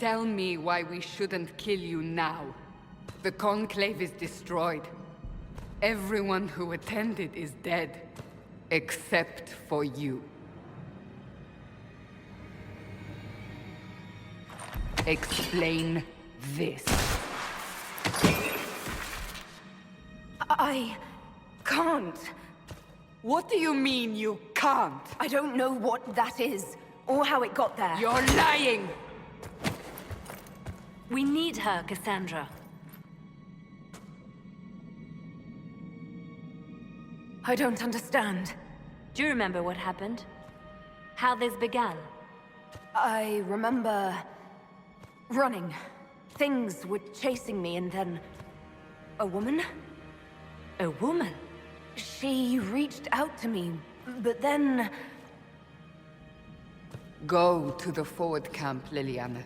tell me why we shouldn't kill you now. The Conclave is destroyed. Everyone who attended is dead. Except for you. Explain this. I can't. What do you mean you can't? I don't know what that is, or how it got there. You're lying! We need her, Cassandra. I don't understand. Do you remember what happened? How this began? I remember... running. Things were chasing me, and then... a woman? A woman? She reached out to me, but then... Go to the forward camp, Liliana.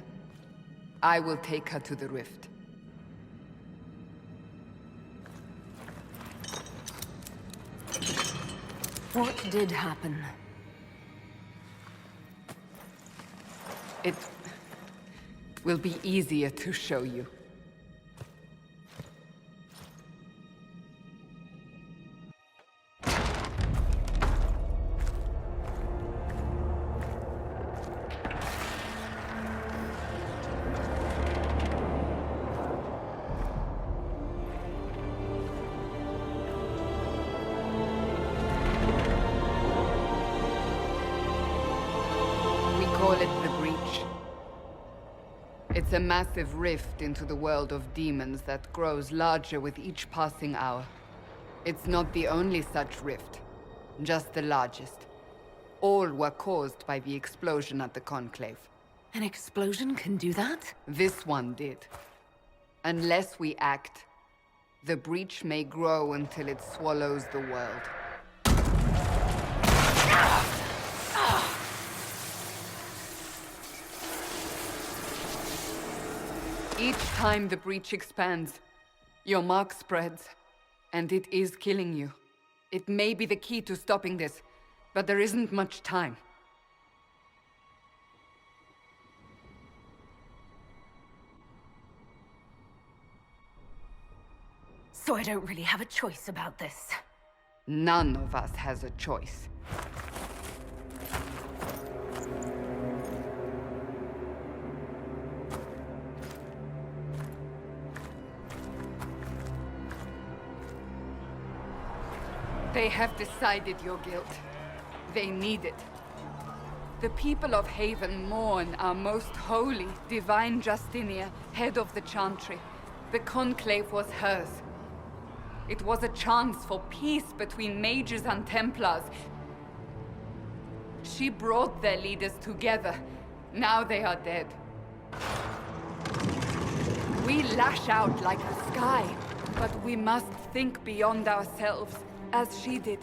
I will take her to the rift. What did happen? It will be easier to show you. Call it the Breach. It's a massive rift into the world of demons that grows larger with each passing hour. It's not the only such rift, just the largest. All were caused by the explosion at the Conclave. An explosion can do that? This one did. Unless we act, the Breach may grow until it swallows the world. Each time the Breach expands, your mark spreads, and it is killing you. It may be the key to stopping this, but there isn't much time. So I don't really have a choice about this. None of us has a choice. They have decided your guilt. They need it. The people of Haven mourn our most holy, divine Justinia, head of the Chantry. The Conclave was hers. It was a chance for peace between mages and Templars. She brought their leaders together. Now they are dead. We lash out like the sky, but we must think beyond ourselves, as she did.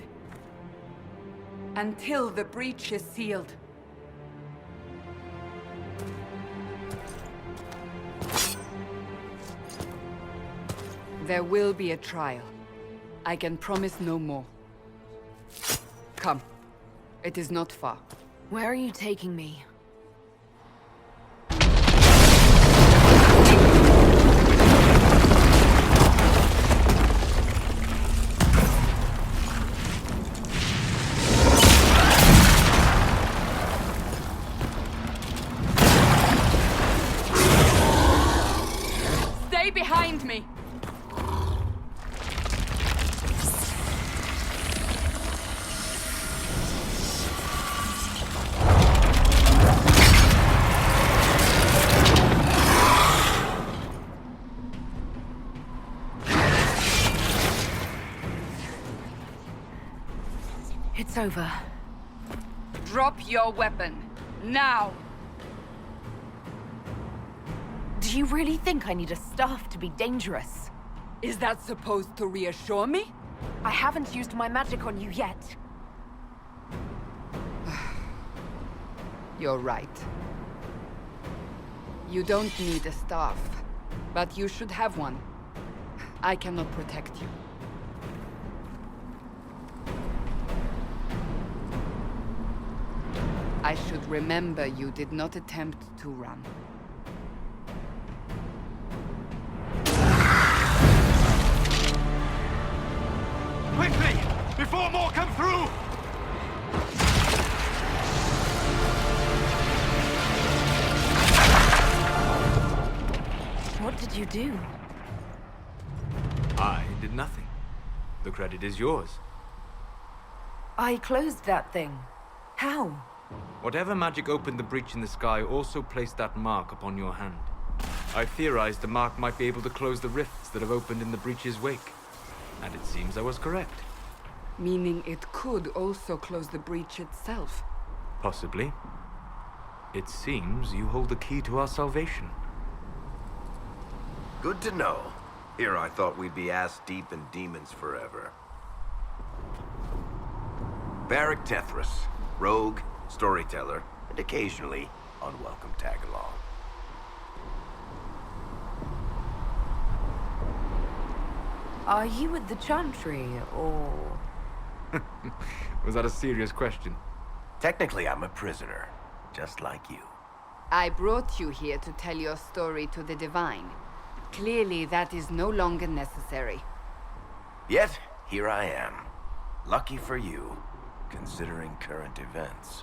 Until the breach is sealed. There will be a trial. I can promise no more. Come. It is not far. Where are you taking me? Stay behind me! It's over. Drop your weapon. Now! Do you really think I need a staff to be dangerous? Is that supposed to reassure me? I haven't used my magic on you yet. You're right. You don't need a staff, but you should have one. I cannot protect you. I should remember you did not attempt to run. Quickly! Before more come through! What did you do? I did nothing. The credit is yours. I closed that thing. How? Whatever magic opened the breach in the sky also placed that mark upon your hand. I theorized the mark might be able to close the rifts that have opened in the breach's wake. And it seems I was correct. Meaning it could also close the breach itself. Possibly. It seems you hold the key to our salvation. Good to know. Here I thought we'd be ass-deep in demons forever. Varric Tethras, rogue, storyteller, and occasionally unwelcome tag-along. Are you with the Chantry, or...? Was that a serious question? Technically, I'm a prisoner, just like you. I brought you here to tell your story to the Divine. Clearly, that is no longer necessary. Yet, here I am. Lucky for you, considering current events.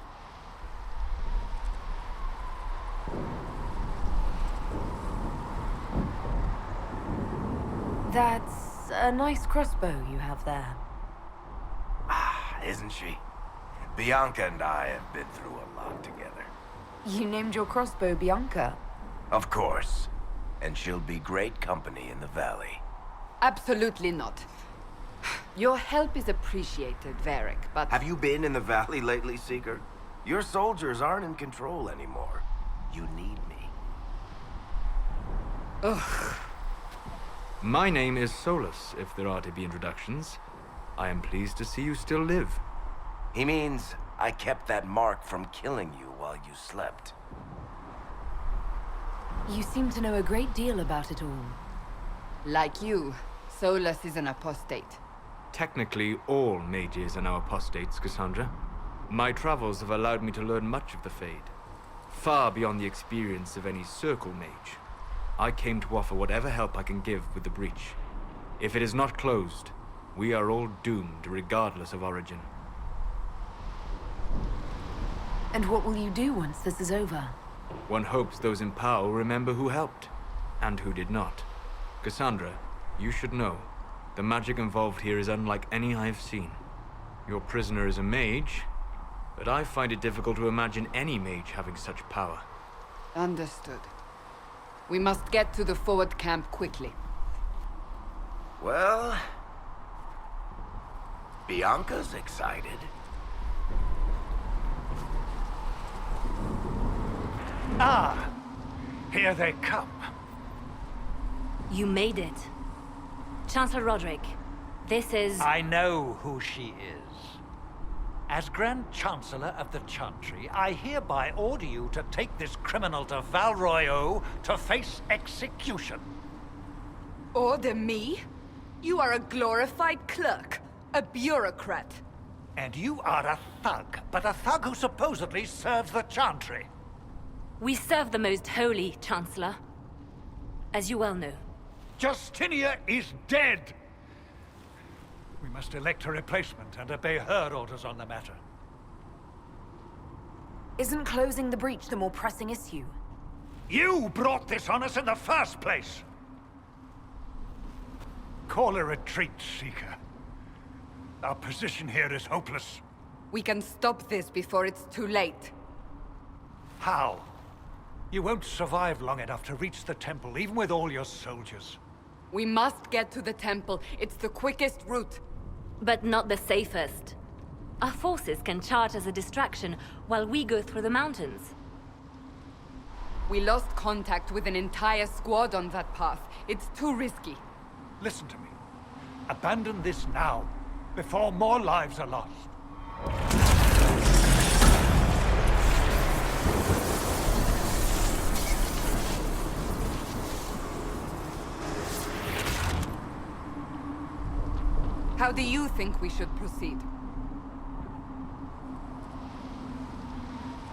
That's a nice crossbow you have there. Ah, isn't she? Bianca and I have been through a lot together. You named your crossbow Bianca. Of course. And she'll be great company in the valley. Absolutely not. Your help is appreciated, Varric, but... Have you been in the valley lately, Seeker? Your soldiers aren't in control anymore. You need me. Ugh. My name is Solas, if there are to be introductions. I am pleased to see you still live. He means I kept that mark from killing you while you slept. You seem to know a great deal about it all. Like you, Solas is an apostate. Technically, all mages are now apostates, Cassandra. My travels have allowed me to learn much of the Fade. Far beyond the experience of any circle mage. I came to offer whatever help I can give with the breach. If it is not closed, we are all doomed regardless of origin. And what will you do once this is over? One hopes those in power will remember who helped, and who did not. Cassandra, you should know, the magic involved here is unlike any I have seen. Your prisoner is a mage, but I find it difficult to imagine any mage having such power. Understood. We must get to the forward camp quickly. Well... Bianca's excited. Ah! Here they come. You made it. Chancellor Roderick, this is... I know who she is. As Grand Chancellor of the Chantry, I hereby order you to take this criminal to Val Royeaux to face execution. Order me? You are a glorified clerk, a bureaucrat. And you are a thug, but a thug who supposedly serves the Chantry. We serve the most holy, Chancellor. As you well know. Justinia is dead! We must elect a replacement and obey her orders on the matter. Isn't closing the breach the more pressing issue? You brought this on us in the first place! Call a retreat, Seeker. Our position here is hopeless. We can stop this before it's too late. How? You won't survive long enough to reach the temple, even with all your soldiers. We must get to the temple. It's the quickest route. But not the safest. Our forces can charge as a distraction while we go through the mountains. We lost contact with an entire squad on that path. It's too risky. Listen to me. Abandon this now, before more lives are lost. How do you think we should proceed?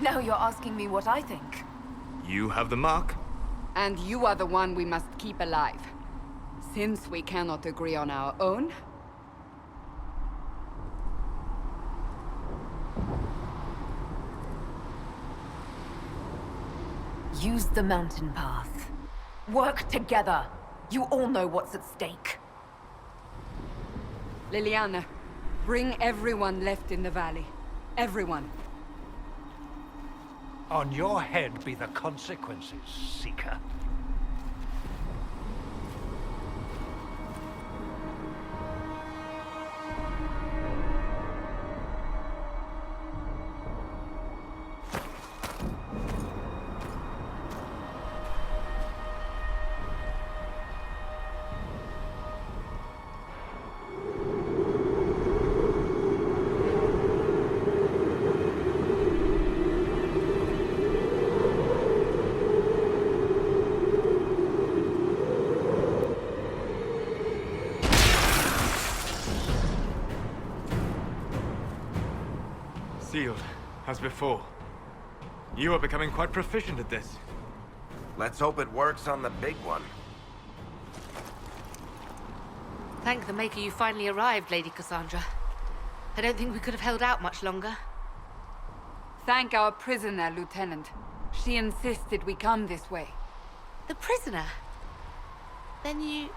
Now you're asking me what I think. You have the mark? And you are the one we must keep alive. Since we cannot agree on our own, Use the mountain path. Work together. You all know what's at stake. Liliana, bring everyone left in the valley. Everyone. On your head be the consequences, Seeker. Sealed, as before. You are becoming quite proficient at this. Let's hope it works on the big one. Thank the Maker you finally arrived, Lady Cassandra. I don't think we could have held out much longer. Thank our prisoner, Lieutenant. She insisted we come this way. The prisoner? Then you...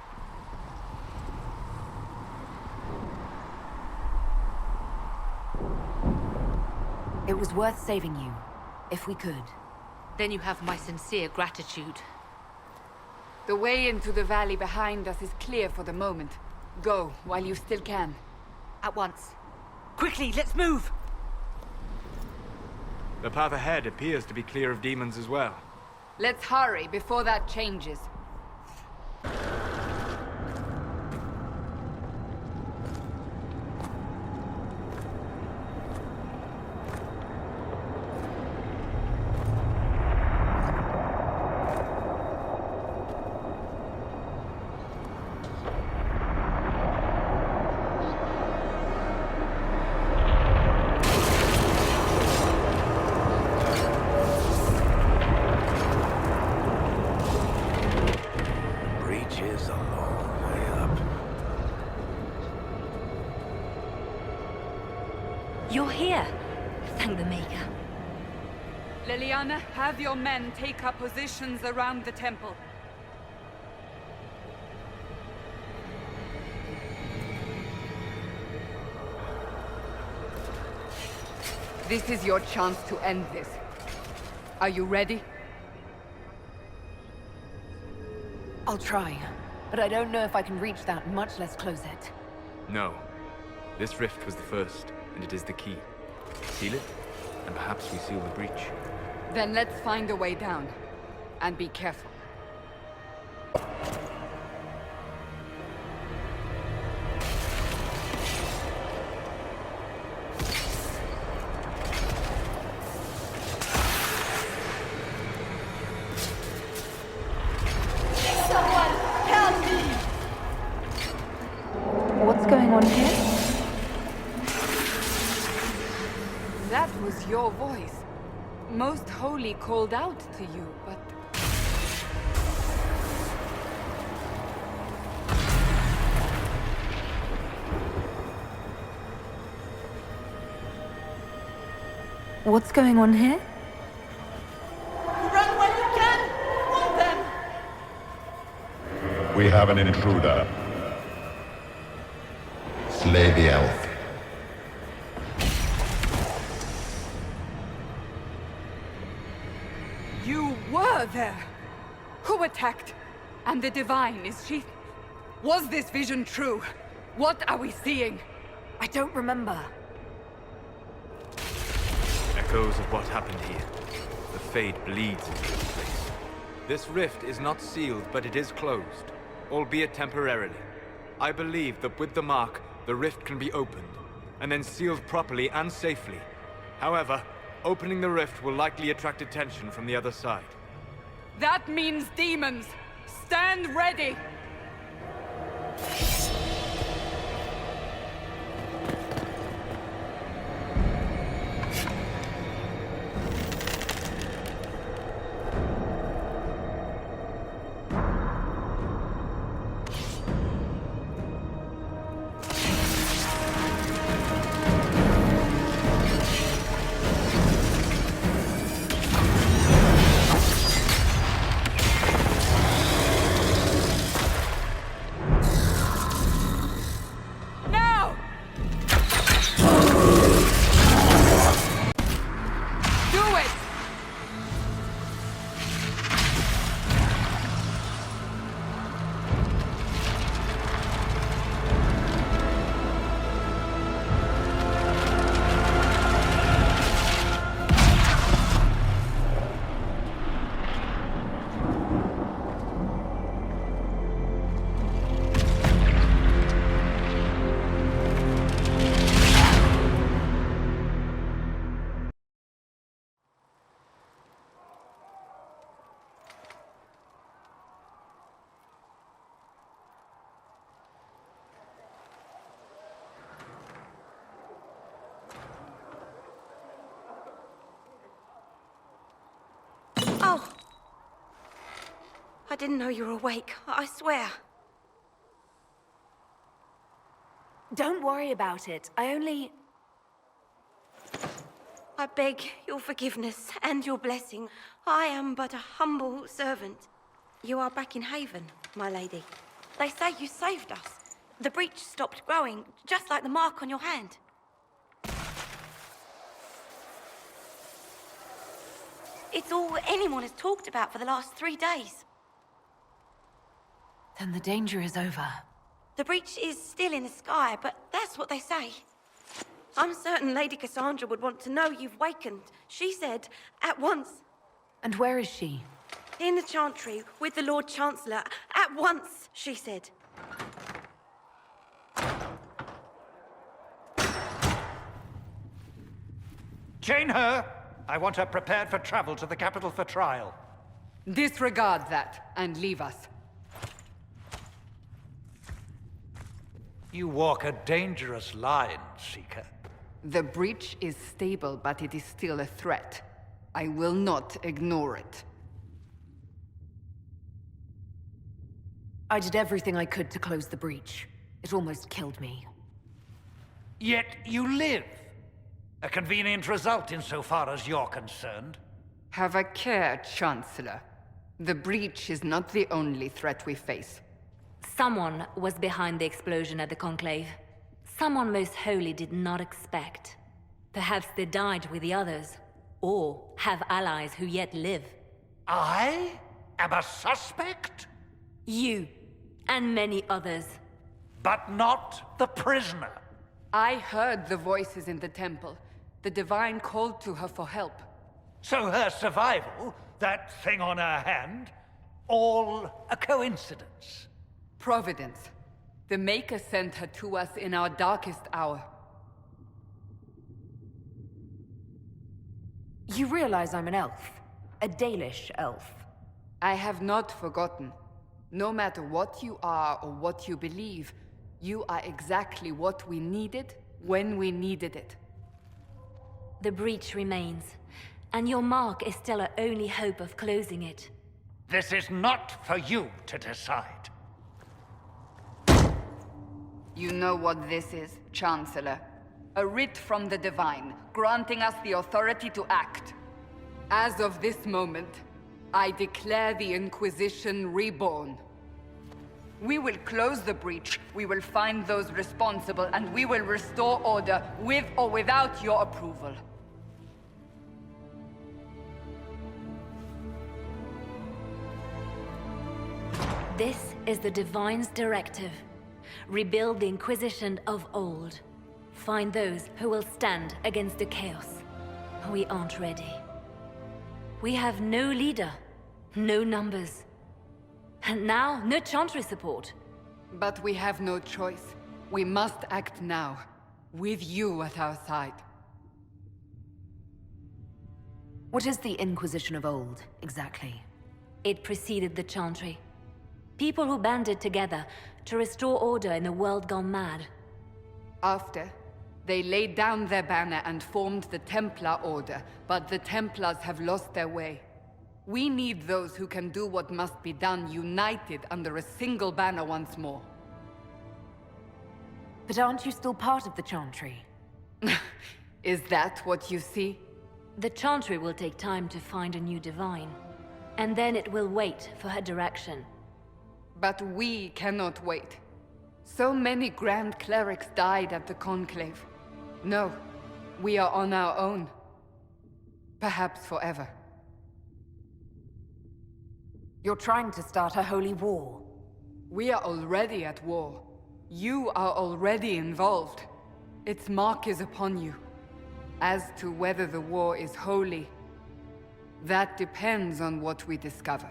It was worth saving you, if we could. Then you have my sincere gratitude. The way into the valley behind us is clear for the moment. Go, while you still can. At once. Quickly, let's move! The path ahead appears to be clear of demons as well. Let's hurry before that changes. You're here. Thank the Maker. Liliana, have your men take up positions around the temple. This is your chance to end this. Are you ready? I'll try, but I don't know if I can reach that, much less close it. No. This rift was the first, and it is the key. Seal it, and perhaps we seal the breach. Then let's find a way down. And be careful. What's going on here? That was your voice. Most Holy called out to you, but... What's going on here? Run when you can! Hold them! We have an intruder. Slay the elf. You were there! Who attacked? And the Divine, is she... Was this vision true? What are we seeing? I don't remember. Echoes of what happened here. The Fade bleeds into this place. This rift is not sealed, but it is closed, albeit temporarily. I believe that with the mark, the rift can be opened, and then sealed properly and safely. However, opening the rift will likely attract attention from the other side. That means demons! Stand ready! I didn't know you were awake, I swear. Don't worry about it. I beg your forgiveness and your blessing. I am but a humble servant. You are back in Haven, my lady. They say you saved us. The breach stopped growing, just like the mark on your hand. It's all anyone has talked about for the last 3 days. Then the danger is over. The breach is still in the sky, but that's what they say. I'm certain Lady Cassandra would want to know you've wakened. She said, at once. And where is she? In the Chantry, with the Lord Chancellor. At once, she said. Chain her! I want her prepared for travel to the capital for trial. Disregard that, and leave us. You walk a dangerous line, Seeker. The breach is stable, but it is still a threat. I will not ignore it. I did everything I could to close the breach. It almost killed me. Yet you live. A convenient result insofar as you're concerned. Have a care, Chancellor. The breach is not the only threat we face. Someone was behind the explosion at the Conclave. Someone most holy did not expect. Perhaps they died with the others, or have allies who yet live. I am a suspect? You, and many others. But not the prisoner. I heard the voices in the temple. The Divine called to her for help. So her survival, that thing on her hand, all a coincidence? Providence. The Maker sent her to us in our darkest hour. You realize I'm an elf. A Dalish elf. I have not forgotten. No matter what you are or what you believe, you are exactly what we needed when we needed it. The breach remains, and your mark is still our only hope of closing it. This is not for you to decide. You know what this is, Chancellor. A writ from the Divine, granting us the authority to act. As of this moment, I declare the Inquisition reborn. We will close the breach, we will find those responsible, and we will restore order with or without your approval. This is the Divine's directive. Rebuild the Inquisition of old. Find those who will stand against the chaos. We aren't ready. We have no leader, no numbers. And now, no Chantry support. But we have no choice. We must act now, with you at our side. What is the Inquisition of old, exactly? It preceded the Chantry. People who banded together to restore order in a world gone mad. After, they laid down their banner and formed the Templar Order, but the Templars have lost their way. We need those who can do what must be done, united under a single banner once more. But aren't you still part of the Chantry? Is that what you see? The Chantry will take time to find a new Divine. And then it will wait for her direction. But we cannot wait. So many Grand Clerics died at the Conclave. No, we are on our own. Perhaps forever. You're trying to start a holy war. We are already at war. You are already involved. Its mark is upon you. As to whether the war is holy, that depends on what we discover.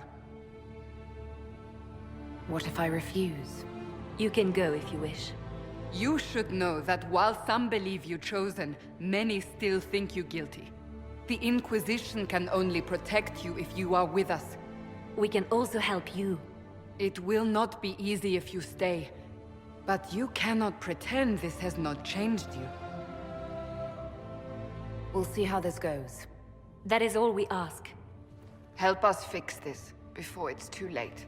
What if I refuse? You can go if you wish. You should know that while some believe you chosen, many still think you guilty. The Inquisition can only protect you if you are with us. We can also help you. It will not be easy if you stay, but you cannot pretend this has not changed you. We'll see how this goes. That is all we ask. Help us fix this before it's too late.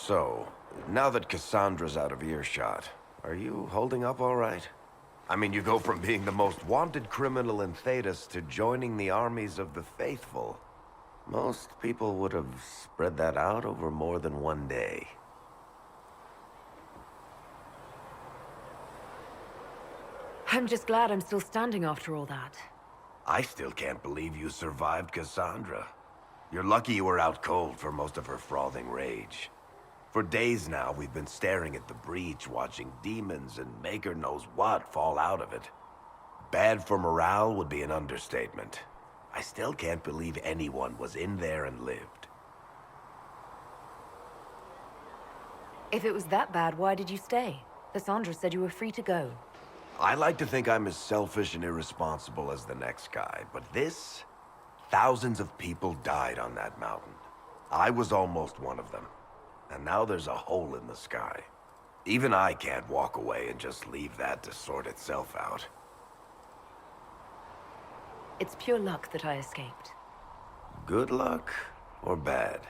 So, now that Cassandra's out of earshot, are you holding up all right? I mean, you go from being the most wanted criminal in Thedas to joining the armies of the faithful. Most people would have spread that out over more than one day. I'm just glad I'm still standing after all that. I still can't believe you survived Cassandra. You're lucky you were out cold for most of her frothing rage. For days now, we've been staring at the breach, watching demons and maker knows what fall out of it. Bad for morale would be an understatement. I still can't believe anyone was in there and lived. If it was that bad, why did you stay? Cassandra said you were free to go. I like to think I'm as selfish and irresponsible as the next guy, but this... Thousands of people died on that mountain. I was almost one of them. And now there's a hole in the sky. Even I can't walk away and just leave that to sort itself out. It's pure luck that I escaped. Good luck or bad?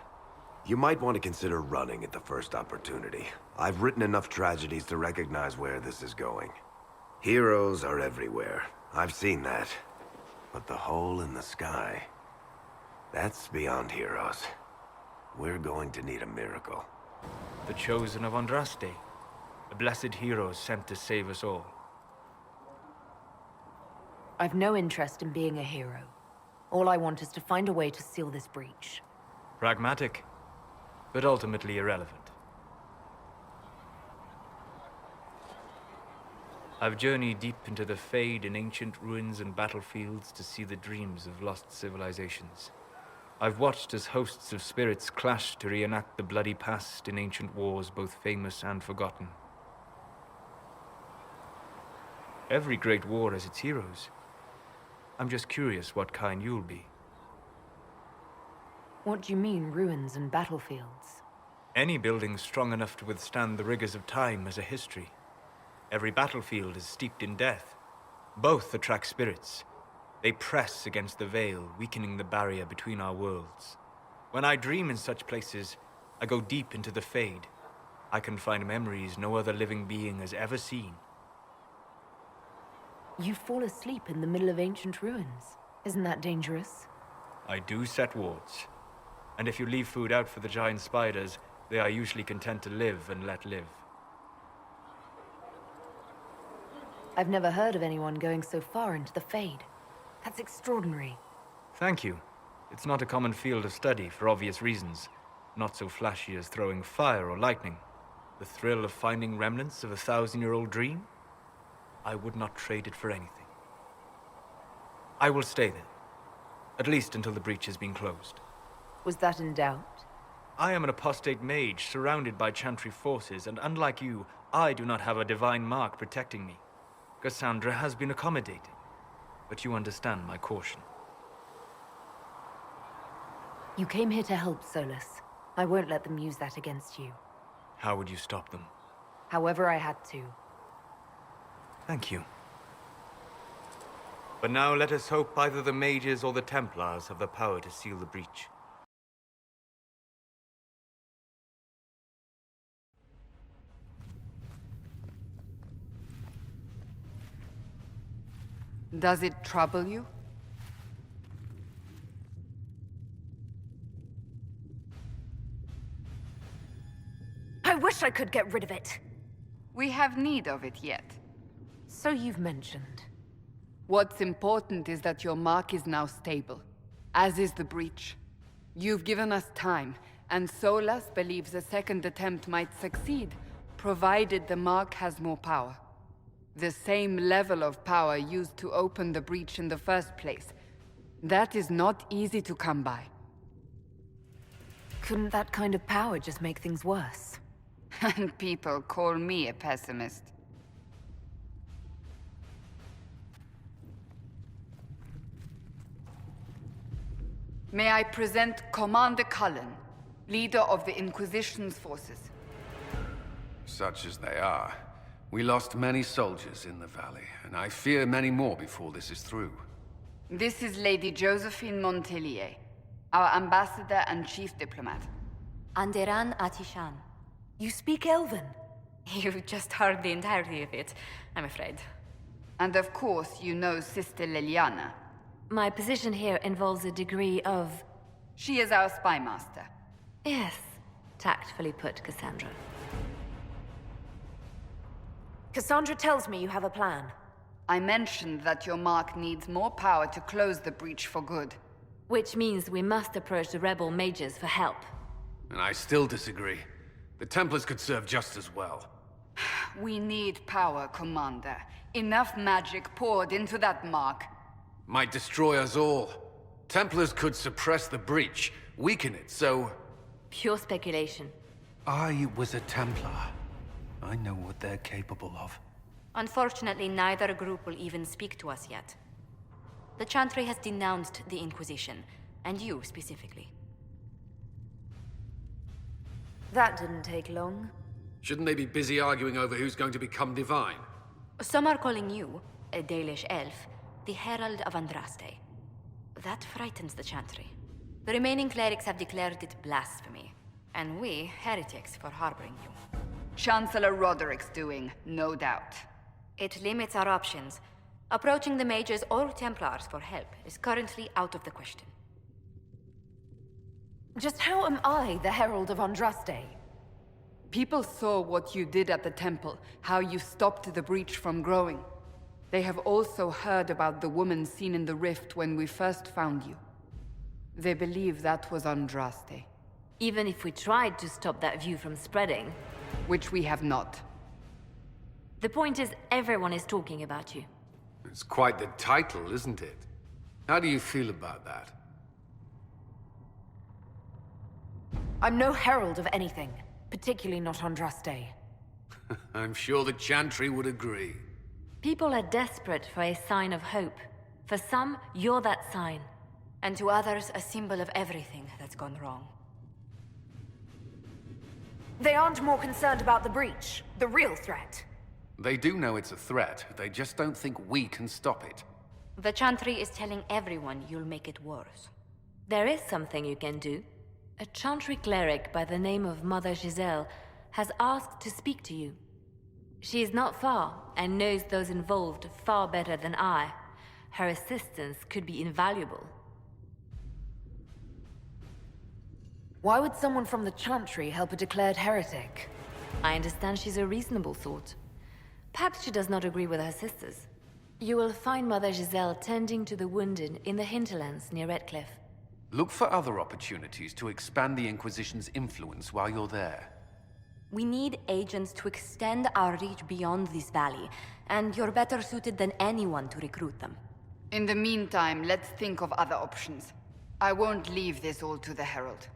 You might want to consider running at the first opportunity. I've written enough tragedies to recognize where this is going. Heroes are everywhere. I've seen that. But the hole in the sky... that's beyond heroes. We're going to need a miracle. The chosen of Andraste. A blessed hero sent to save us all. I've no interest in being a hero. All I want is to find a way to seal this breach. Pragmatic, but ultimately irrelevant. I've journeyed deep into the Fade in ancient ruins and battlefields to see the dreams of lost civilizations. I've watched as hosts of spirits clash to reenact the bloody past in ancient wars, both famous and forgotten. Every great war has its heroes. I'm just curious what kind you'll be. What do you mean, ruins and battlefields? Any building strong enough to withstand the rigors of time has a history. Every battlefield is steeped in death. Both attract spirits. They press against the veil, weakening the barrier between our worlds. When I dream in such places, I go deep into the Fade. I can find memories no other living being has ever seen. You fall asleep in the middle of ancient ruins. Isn't that dangerous? I do set wards. And if you leave food out for the giant spiders, they are usually content to live and let live. I've never heard of anyone going so far into the Fade. That's extraordinary. Thank you. It's not a common field of study for obvious reasons. Not so flashy as throwing fire or lightning. The thrill of finding remnants of a 1,000-year-old dream? I would not trade it for anything. I will stay there. At least until the breach has been closed. Was that in doubt? I am an apostate mage surrounded by Chantry forces, and unlike you, I do not have a divine mark protecting me. Cassandra has been accommodating, but you understand my caution. You came here to help, Solas. I won't let them use that against you. How would you stop them? However I had to. Thank you. But now let us hope either the mages or the Templars have the power to seal the breach. Does it trouble you? I wish I could get rid of it. We have need of it yet. So you've mentioned. What's important is that your mark is now stable, as is the breach. You've given us time, and Solas believes a second attempt might succeed, provided the mark has more power. The same level of power used to open the breach in the first place. That is not easy to come by. Couldn't that kind of power just make things worse? And people call me a pessimist. May I present Commander Cullen, leader of the Inquisition's forces. Such as they are. We lost many soldiers in the valley, and I fear many more before this is through. This is Lady Josephine Montelier, our ambassador and chief diplomat. Anderan Atishan, You speak Elven? You've just heard the entirety of it, I'm afraid. And of course, you know Sister Liliana. My position here involves a degree of... She is our spy master. Yes, tactfully put, Cassandra. Cassandra tells me you have a plan. I mentioned that your mark needs more power to close the breach for good. Which means we must approach the rebel mages for help. And I still disagree. The Templars could serve just as well. We need power, Commander. Enough magic poured into that mark. Might destroy us all. Templars could suppress the breach, weaken it, so... Pure speculation. I was a Templar. I know what they're capable of. Unfortunately, neither group will even speak to us yet. The Chantry has denounced the Inquisition, and you specifically. That didn't take long. Shouldn't they be busy arguing over who's going to become divine? Some are calling you, a Dalish elf, the Herald of Andraste. That frightens the Chantry. The remaining clerics have declared it blasphemy, and we, heretics, for harboring you. Chancellor Roderick's doing, no doubt. It limits our options. Approaching the mages or Templars for help is currently out of the question. Just how am I the Herald of Andraste? People saw what you did at the temple, how you stopped the breach from growing. They have also heard about the woman seen in the rift when we first found you. They believe that was Andraste. Even if we tried to stop that view from spreading... Which we have not. The point is, everyone is talking about you. It's quite the title, isn't it? How do you feel about that? I'm no herald of anything, particularly not Andraste. I'm sure the Chantry would agree. People are desperate for a sign of hope. For some, you're that sign. And to others, a symbol of everything that's gone wrong. They aren't more concerned about the breach, the real threat. They do know it's a threat, they just don't think we can stop it. The Chantry is telling everyone you'll make it worse. There is something you can do. A Chantry cleric by the name of Mother Giselle has asked to speak to you. She is not far, and knows those involved far better than I. Her assistance could be invaluable. Why would someone from the Chantry help a declared heretic? I understand she's a reasonable sort. Perhaps she does not agree with her sisters. You will find Mother Giselle tending to the wounded in the hinterlands near Redcliffe. Look for other opportunities to expand the Inquisition's influence while you're there. We need agents to extend our reach beyond this valley, and you're better suited than anyone to recruit them. In the meantime, let's think of other options. I won't leave this all to the Herald.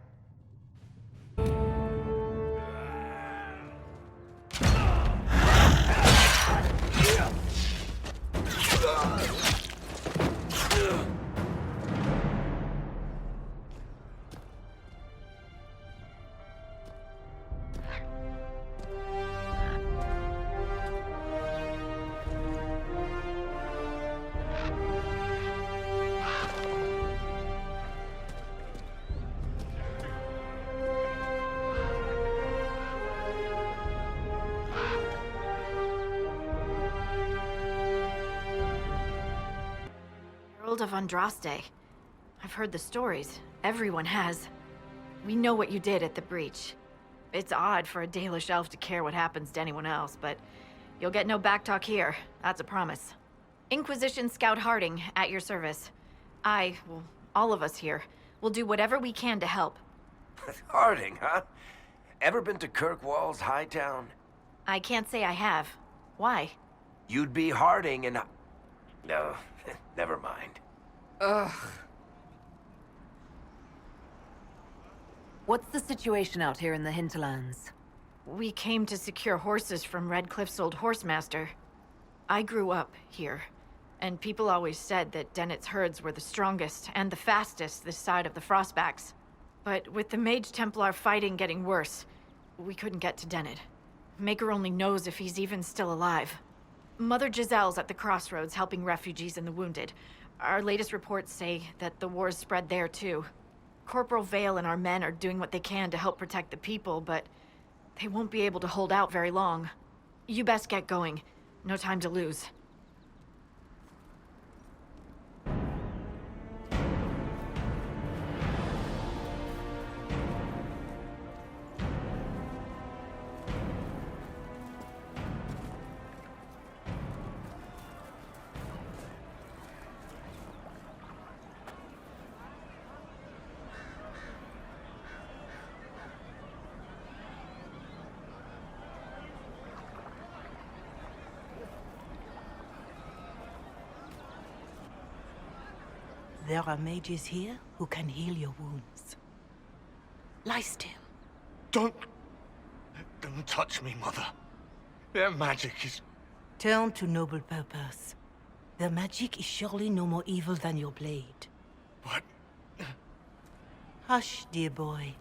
Of Andraste. I've heard the stories. Everyone has. We know what you did at the breach. It's odd for a Dalish elf to care what happens to anyone else, but you'll get no backtalk here. That's a promise. Inquisition Scout Harding, at your service. All of us here, will do whatever we can to help. Harding, huh? Ever been to Kirkwall's Hightown? I can't say I have. Why? You'd be Harding and... No, never mind. Ugh. What's the situation out here in the hinterlands? We came to secure horses from Redcliffe's old horsemaster. I grew up here, and people always said that Dennett's herds were the strongest and the fastest this side of the Frostbacks. But with the Mage Templar fighting getting worse, we couldn't get to Dennett. Maker only knows if he's even still alive. Mother Giselle's at the crossroads helping refugees and the wounded. Our latest reports say that the war's spread there too. Corporal Vale and our men are doing what they can to help protect the people, but They won't be able to hold out very long. You best get going. No time to lose. There are mages here who can heal your wounds. Lie still. Don't touch me, Mother. Their magic is... Turn to noble purpose. Their magic is surely no more evil than your blade. What? Hush, dear boy.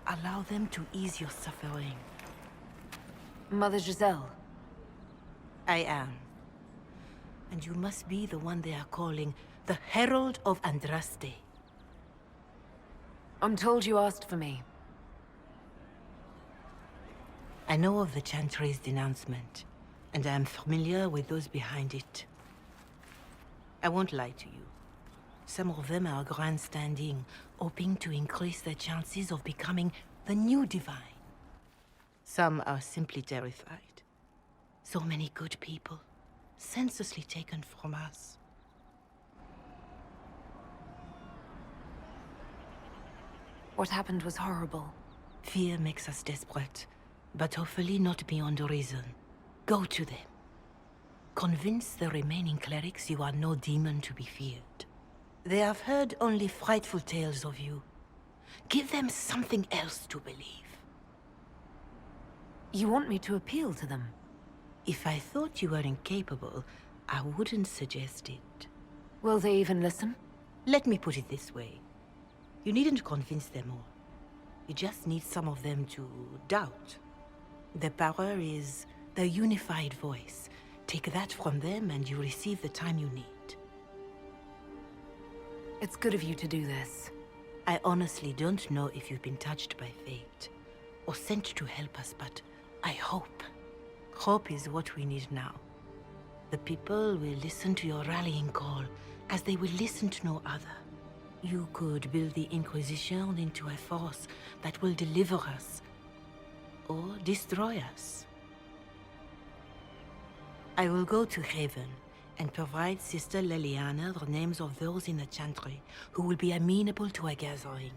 Allow them to ease your suffering. Mother Giselle. I am. And you must be the one they are calling the Herald of Andraste. I'm told you asked for me. I know of the Chantry's denouncement, and I am familiar with those behind it. I won't lie to you. Some of them are grandstanding, hoping to increase their chances of becoming the new divine. Some are simply terrified. So many good people, senselessly taken from us. What happened was horrible. Fear makes us desperate, but hopefully not beyond reason. Go to them. Convince the remaining clerics you are no demon to be feared. They have heard only frightful tales of you. Give them something else to believe. You want me to appeal to them? If I thought you were incapable, I wouldn't suggest it. Will they even listen? Let me put it this way. You needn't convince them all. You just need some of them to doubt. Their power is their unified voice. Take that from them and you receive the time you need. It's good of you to do this. I honestly don't know if you've been touched by fate, or sent to help us, but I hope. Hope is what we need now. The people will listen to your rallying call, as they will listen to no other. You could build the Inquisition into a force that will deliver us, or destroy us. I will go to Haven and provide Sister Leliana the names of those in the Chantry who will be amenable to a gathering.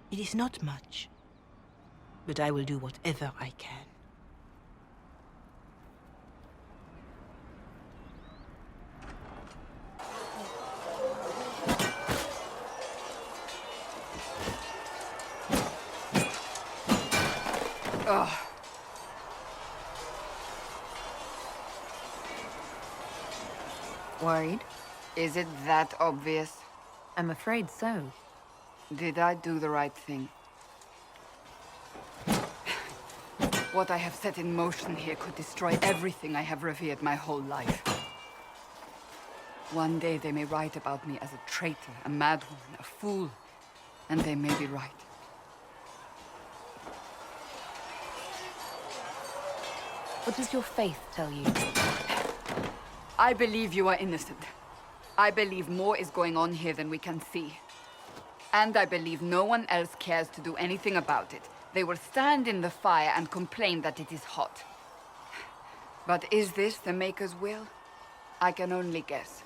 It is not much, but I will do whatever I can. Ugh. Worried? Is it that obvious? I'm afraid so. Did I do the right thing? What I have set in motion here could destroy everything I have revered my whole life. One day they may write about me as a traitor, a madwoman, a fool, and they may be right. What does your faith tell you? I believe you are innocent. I believe more is going on here than we can see. And I believe no one else cares to do anything about it. They will stand in the fire and complain that it is hot. But is this the Maker's will? I can only guess.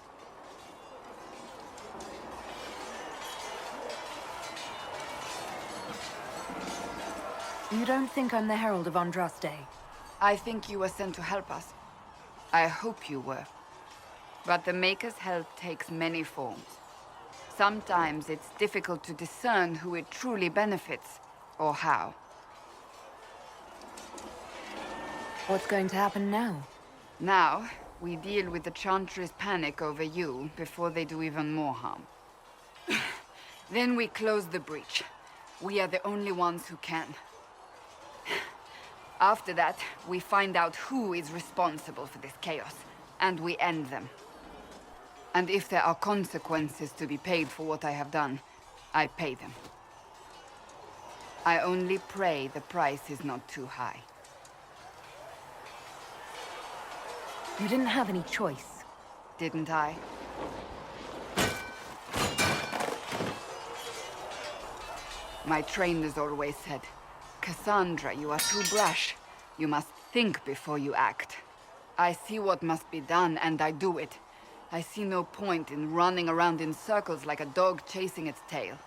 You don't think I'm the Herald of Andraste? I think you were sent to help us. I hope you were. But the Maker's help takes many forms. Sometimes it's difficult to discern who it truly benefits, or how. What's going to happen now? Now, we deal with the Chantry's panic over you before they do even more harm. Then we close the breach. We are the only ones who can. After that, we find out who is responsible for this chaos, and we end them. And if there are consequences to be paid for what I have done, I pay them. I only pray the price is not too high. You didn't have any choice. Didn't I? My trainers always said, Cassandra, you are too brash. You must think before you act. I see what must be done, and I do it. I see no point in running around in circles like a dog chasing its tail.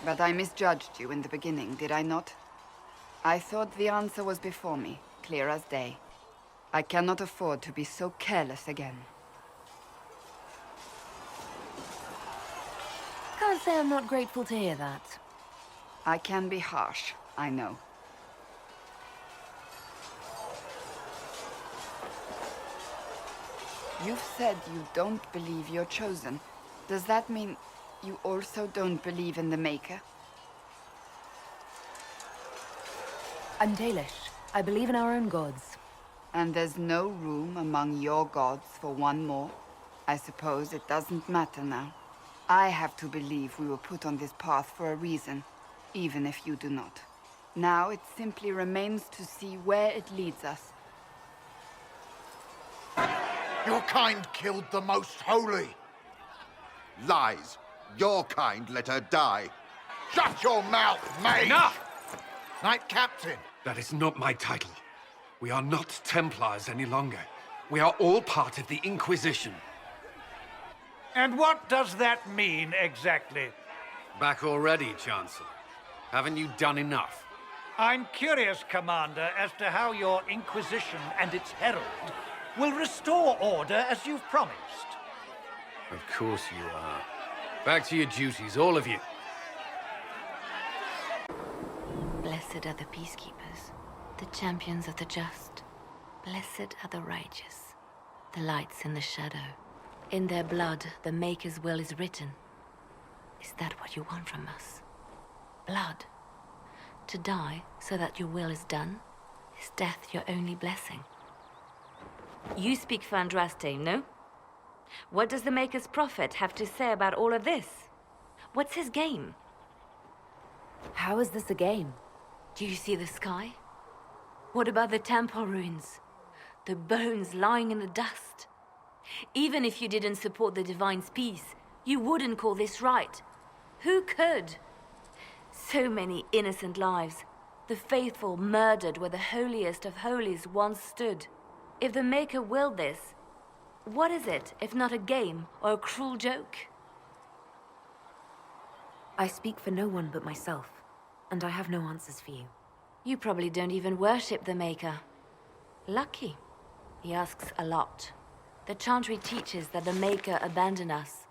But I misjudged you in the beginning, did I not? I thought the answer was before me, clear as day. I cannot afford to be so careless again. Can't say I'm not grateful to hear that. I can be harsh, I know. You've said you don't believe you're chosen. Does that mean you also don't believe in the Maker? I'm Dalish. I believe in our own gods. And there's no room among your gods for one more? I suppose it doesn't matter now. I have to believe we were put on this path for a reason, even if you do not. Now it simply remains to see where it leads us. Your kind killed the most holy. Lies. Your kind let her die. Shut your mouth, mate! Enough! Knight Captain. That is not my title. We are not Templars any longer. We are all part of the Inquisition. And what does that mean, exactly? Back already, Chancellor. Haven't you done enough? I'm curious, Commander, as to how your Inquisition and its herald will restore order as you've promised. Of course you are. Back to your duties, all of you. Blessed are the peacekeepers, the champions of the just. Blessed are the righteous, the lights in the shadow. In their blood, the Maker's will is written. Is that what you want from us? Blood? To die so that your will is done? Is death your only blessing? You speak for Andraste, no? What does the Maker's prophet have to say about all of this? What's his game? How is this a game? Do you see the sky? What about the temple ruins? The bones lying in the dust? Even if you didn't support the Divine's peace, you wouldn't call this right. Who could? So many innocent lives. The faithful murdered where the holiest of holies once stood. If the Maker willed this, what is it if not a game or a cruel joke? I speak for no one but myself, and I have no answers for you. You probably don't even worship the Maker. Lucky. He asks a lot. The Chantry teaches that the Maker abandoned us.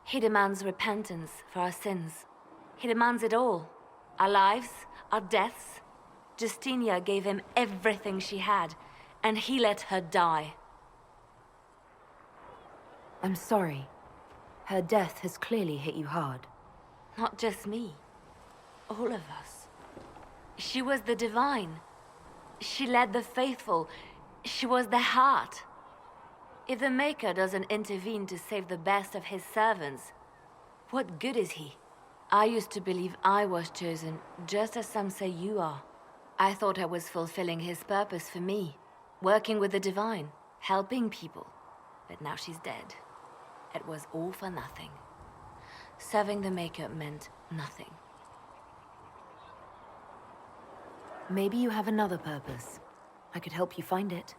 He demands repentance for our sins. He demands it all. Our lives, our deaths. Justinia gave him everything she had, and he let her die. I'm sorry. Her death has clearly hit you hard. Not just me. All of us. She was the Divine. She led the faithful. She was their heart. If the Maker doesn't intervene to save the best of his servants, what good is he? I used to believe I was chosen, just as some say you are. I thought I was fulfilling his purpose for me, working with the Divine, helping people. But now she's dead. It was all for nothing. Serving the Maker meant nothing. Maybe you have another purpose. I could help you find it.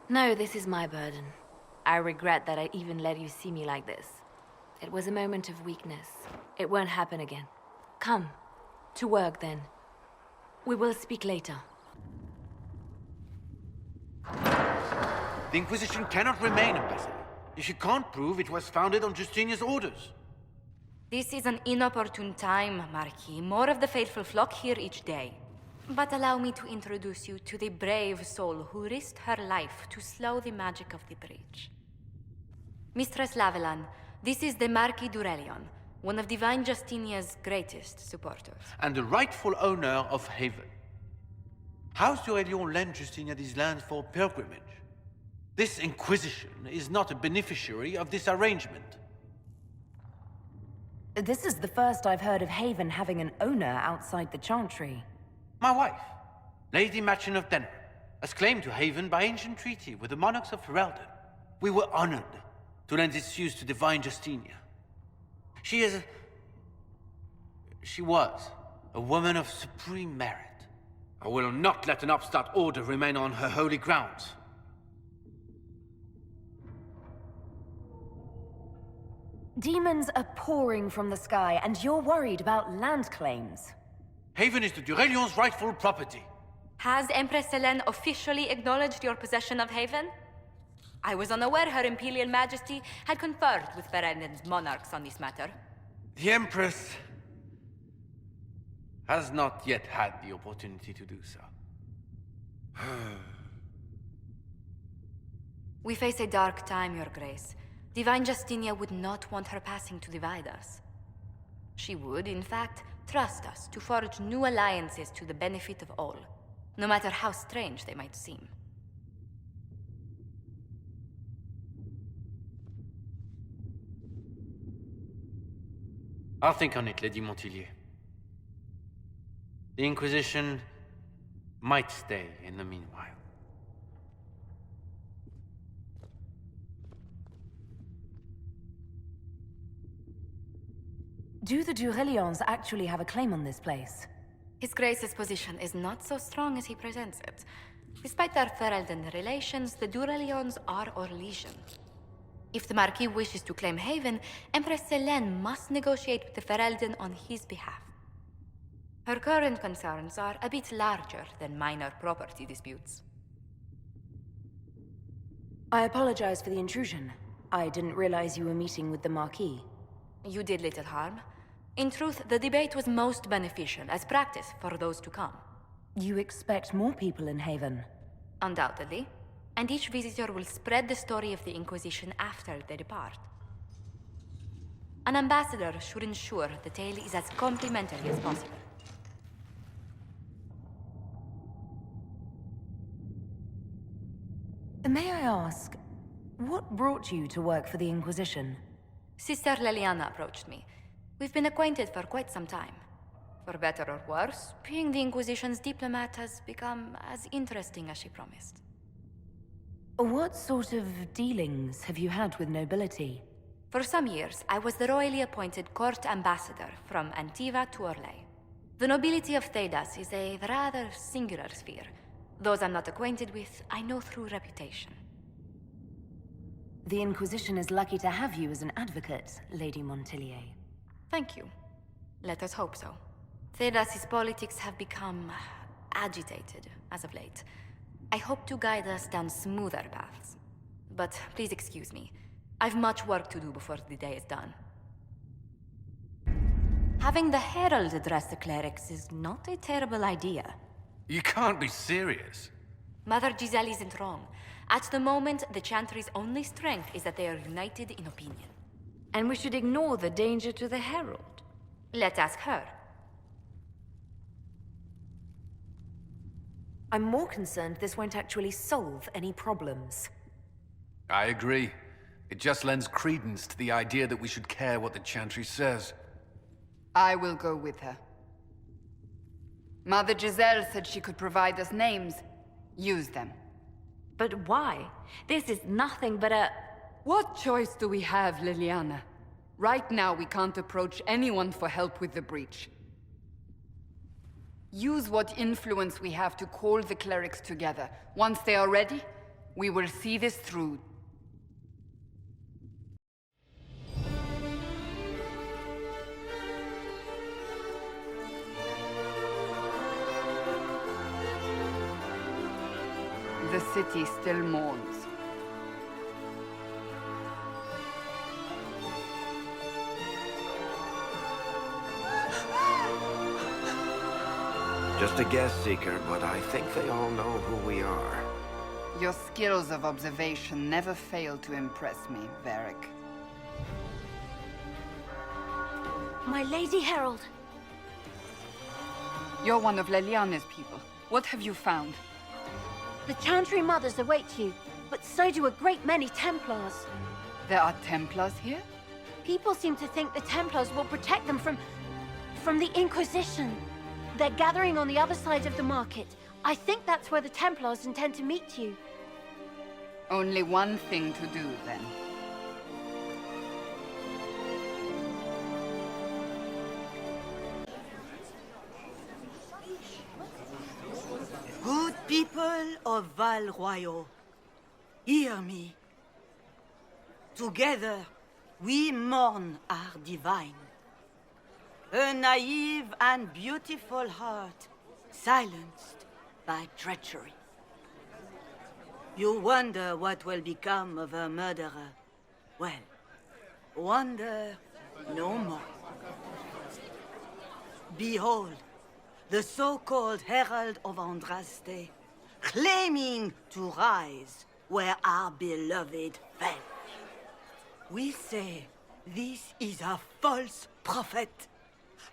No, this is my burden. I regret that I even let you see me like this. It was a moment of weakness. It won't happen again. Come, to work then. We will speak later. The Inquisition cannot remain, Ambassador, if you can't prove it was founded on Justinia's orders. This is an inopportune time, Marquis. More of the faithful flock here each day. But allow me to introduce you to the brave soul who risked her life to slow the magic of the breach. Mistress Lavelan, this is the Marquis d'Aurelion, one of Divine Justinia's greatest supporters. And the rightful owner of Haven. House d'Aurelion lent Justinia these lands for pilgrimage. This Inquisition is not a beneficiary of this arrangement. This is the first I've heard of Haven having an owner outside the Chantry. My wife, Lady Machin of Denver, has claimed to Haven by ancient treaty with the monarchs of Ferelden. We were honored to lend its use to Divine Justinia. She was a woman of supreme merit. I will not let an upstart order remain on her holy grounds. Demons are pouring from the sky, and you're worried about land claims. Haven is the Durelion's rightful property. Has Empress Selene officially acknowledged your possession of Haven? I was unaware Her Imperial Majesty had conferred with Ferelden's monarchs on this matter. The Empress has not yet had the opportunity to do so. We face a dark time, Your Grace. Divine Justinia would not want her passing to divide us. She would, in fact, trust us to forge new alliances to the benefit of all, no matter how strange they might seem. I'll think on it, Lady Montilyet. The Inquisition might stay in the meanwhile. Do the Durelions actually have a claim on this place? His Grace's position is not so strong as he presents it. Despite their Ferelden relations, the Durelions are Orlesian. If the Marquis wishes to claim Haven, Empress Selene must negotiate with the Ferelden on his behalf. Her current concerns are a bit larger than minor property disputes. I apologize for the intrusion. I didn't realize you were meeting with the Marquis. You did little harm. In truth, the debate was most beneficial as practice for those to come. You expect more people in Haven? Undoubtedly. And each visitor will spread the story of the Inquisition after they depart. An ambassador should ensure the tale is as complimentary as possible. May I ask, what brought you to work for the Inquisition? Sister Leliana approached me. We've been acquainted for quite some time. For better or worse, being the Inquisition's diplomat has become as interesting as she promised. What sort of dealings have you had with nobility? For some years, I was the royally appointed court ambassador from Antiva to Orlais. The nobility of Thedas is a rather singular sphere. Those I'm not acquainted with, I know through reputation. The Inquisition is lucky to have you as an advocate, Lady Montilyet. Thank you. Let us hope so. Thedas' politics have become agitated as of late. I hope to guide us down smoother paths. But please excuse me. I've much work to do before the day is done. Having the Herald address the clerics is not a terrible idea. You can't be serious. Mother Giselle isn't wrong. At the moment, the Chantry's only strength is that they are united in opinion. And we should ignore the danger to the Herald. Let's ask her. I'm more concerned this won't actually solve any problems. I agree. It just lends credence to the idea that we should care what the Chantry says. I will go with her. Mother Giselle said she could provide us names. Use them. But why? This is nothing but a... What choice do we have, Liliana? Right now, we can't approach anyone for help with the breach. Use what influence we have to call the clerics together. Once they are ready, we will see this through. The city still mourns. Just a guess, Seeker, but I think they all know who we are. Your skills of observation never fail to impress me, Varric. My Lady Herald. You're one of Leliana's people. What have you found? The Chantry Mothers await you, but so do a great many Templars. There are Templars here? People seem to think the Templars will protect them from the Inquisition. They're gathering on the other side of the market. I think that's where the Templars intend to meet you. Only one thing to do, then. Good people of Val Royal, hear me. Together, we mourn our divine. A naive and beautiful heart, silenced by treachery. You wonder what will become of a murderer. Well, wonder no more. Behold, the so-called Herald of Andraste, claiming to rise where our beloved fell. We say this is a false prophet.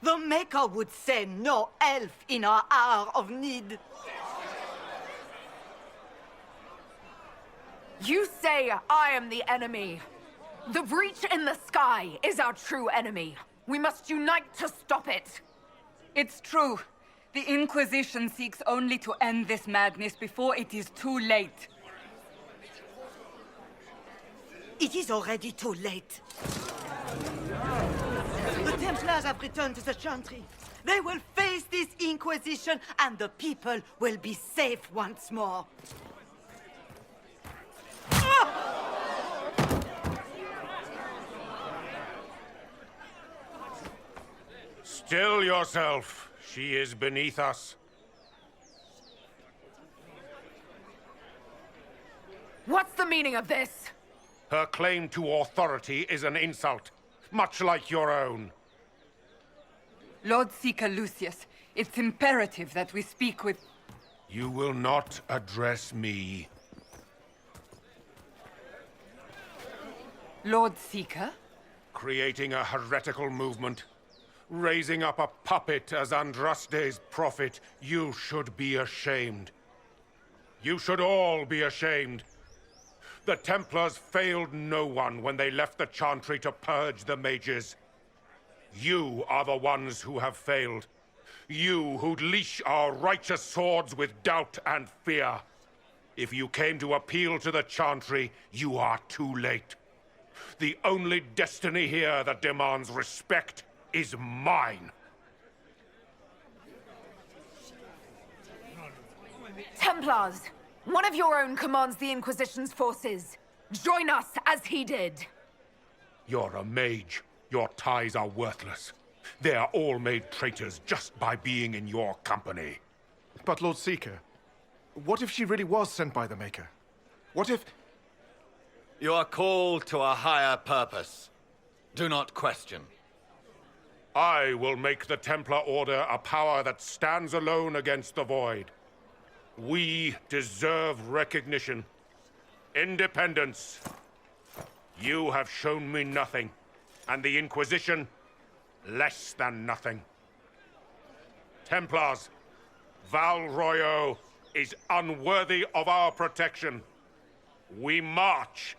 The Maker would send no elf in our hour of need. You say I am the enemy. The breach in the sky is our true enemy. We must unite to stop it. It's true. The Inquisition seeks only to end this madness before it is too late. It is already too late. The Templars have returned to the Chantry. They will face this Inquisition, and the people will be safe once more. Still yourself. She is beneath us. What's the meaning of this? Her claim to authority is an insult, much like your own. Lord Seeker Lucius, it's imperative that we speak with... You will not address me. Lord Seeker? Creating a heretical movement. Raising up a puppet as Andraste's prophet. You should be ashamed. You should all be ashamed. The Templars failed no one when they left the Chantry to purge the mages. You are the ones who have failed. You who'd leash our righteous swords with doubt and fear. If you came to appeal to the Chantry, you are too late. The only destiny here that demands respect is mine. Templars! One of your own commands the Inquisition's forces. Join us as he did. You're a mage. Your ties are worthless. They are all made traitors just by being in your company. But Lord Seeker, what if she really was sent by the Maker? What if... You are called to a higher purpose. Do not question. I will make the Templar Order a power that stands alone against the Void. We deserve recognition. Independence. You have shown me nothing, and the Inquisition, less than nothing. Templars, Val Royal is unworthy of our protection. We march.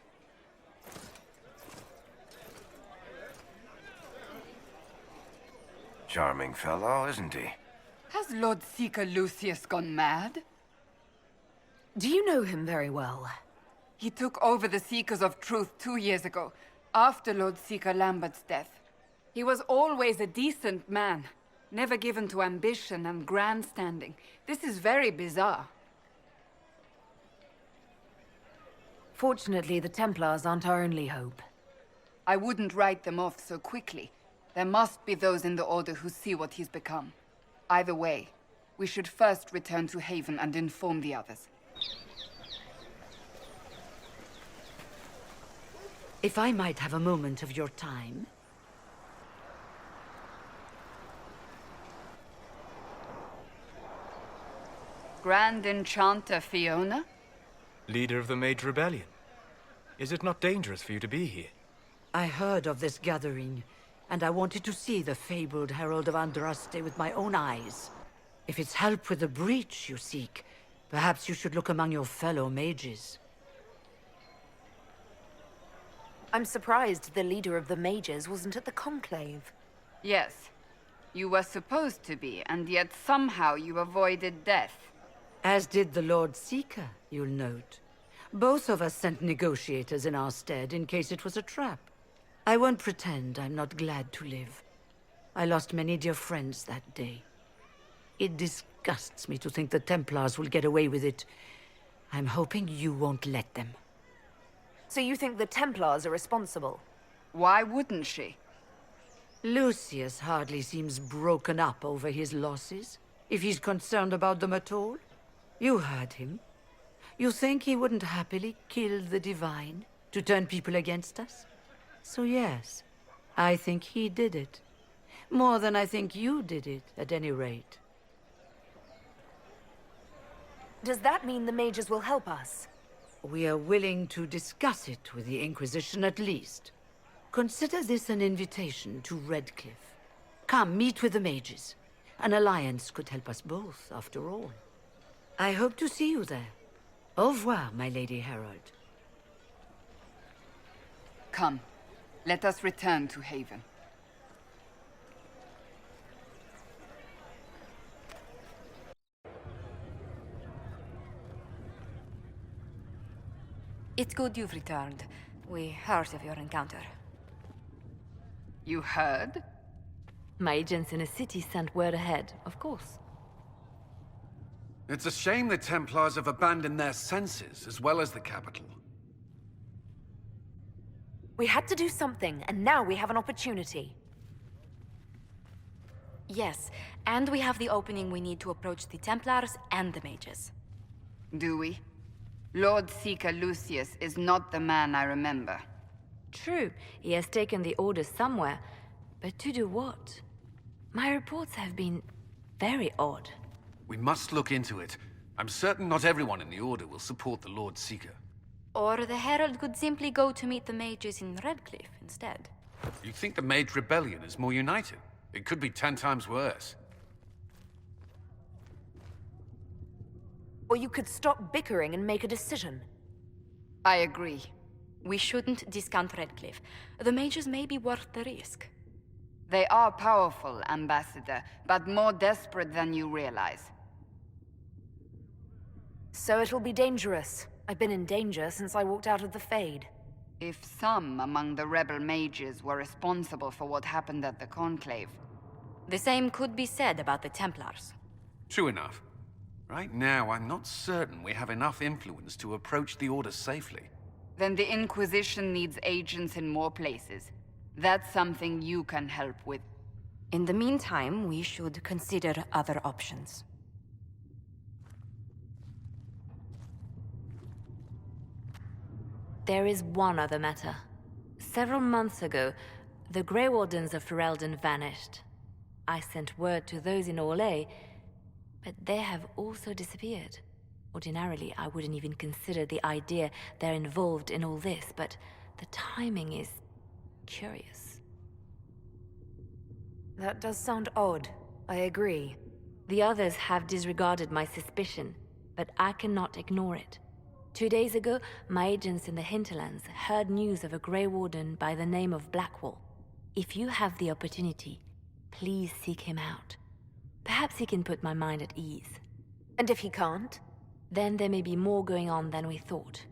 Charming fellow, isn't he? Has Lord Seeker Lucius gone mad? Do you know him very well? He took over the Seekers of Truth 2 years ago, after Lord Seeker Lambert's death. He was always a decent man, never given to ambition and grandstanding. This is very bizarre. Fortunately, the Templars aren't our only hope. I wouldn't write them off so quickly. There must be those in the Order who see what he's become. Either way, we should first return to Haven and inform the others. If I might have a moment of your time. Grand Enchanter Fiona? Leader of the Mage Rebellion. Is it not dangerous for you to be here? I heard of this gathering, and I wanted to see the fabled Herald of Andraste with my own eyes. If it's help with the breach you seek, perhaps you should look among your fellow mages. I'm surprised the leader of the mages wasn't at the conclave. Yes. You were supposed to be, and yet somehow you avoided death. As did the Lord Seeker, you'll note. Both of us sent negotiators in our stead in case it was a trap. I won't pretend I'm not glad to live. I lost many dear friends that day. It disgusts me to think the Templars will get away with it. I'm hoping you won't let them. So you think the Templars are responsible? Why wouldn't she? Lucius hardly seems broken up over his losses, if he's concerned about them at all. You heard him. You think he wouldn't happily kill the Divine to turn people against us? So yes, I think he did it. More than I think you did it, at any rate. Does that mean the mages will help us? We are willing to discuss it with the Inquisition at least. Consider this an invitation to Redcliffe. Come, meet with the mages. An alliance could help us both, after all. I hope to see you there. Au revoir, my Lady Herald. Come, let us return to Haven. It's good you've returned. We heard of your encounter. You heard? My agents in the city sent word ahead, of course. It's a shame the Templars have abandoned their senses, as well as the capital. We had to do something, and now we have an opportunity. Yes, and we have the opening we need to approach the Templars and the mages. Do we? Lord Seeker Lucius is not the man I remember. True, he has taken the orders somewhere, but to do what? My reports have been very odd. We must look into it. I'm certain not everyone in the Order will support the Lord Seeker. Or the Herald could simply go to meet the mages in Redcliffe instead. You think the Mage Rebellion is more united? It could be 10 times worse. Or you could stop bickering and make a decision. I agree. We shouldn't discount Redcliffe. The mages may be worth the risk. They are powerful, Ambassador, but more desperate than you realize. So it'll be dangerous. I've been in danger since I walked out of the Fade. If some among the rebel mages were responsible for what happened at the Conclave... The same could be said about the Templars. True enough. Right now, I'm not certain we have enough influence to approach the Order safely. Then the Inquisition needs agents in more places. That's something you can help with. In the meantime, we should consider other options. There is one other matter. Several months ago, the Grey Wardens of Ferelden vanished. I sent word to those in Orlais, but they have also disappeared. Ordinarily, I wouldn't even consider the idea they're involved in all this, but the timing is curious. That does sound odd. I agree. The others have disregarded my suspicion, but I cannot ignore it. 2 days ago, my agents in the hinterlands heard news of a Grey Warden by the name of Blackwall. If you have the opportunity, please seek him out. Perhaps he can put my mind at ease. And if he can't? Then there may be more going on than we thought.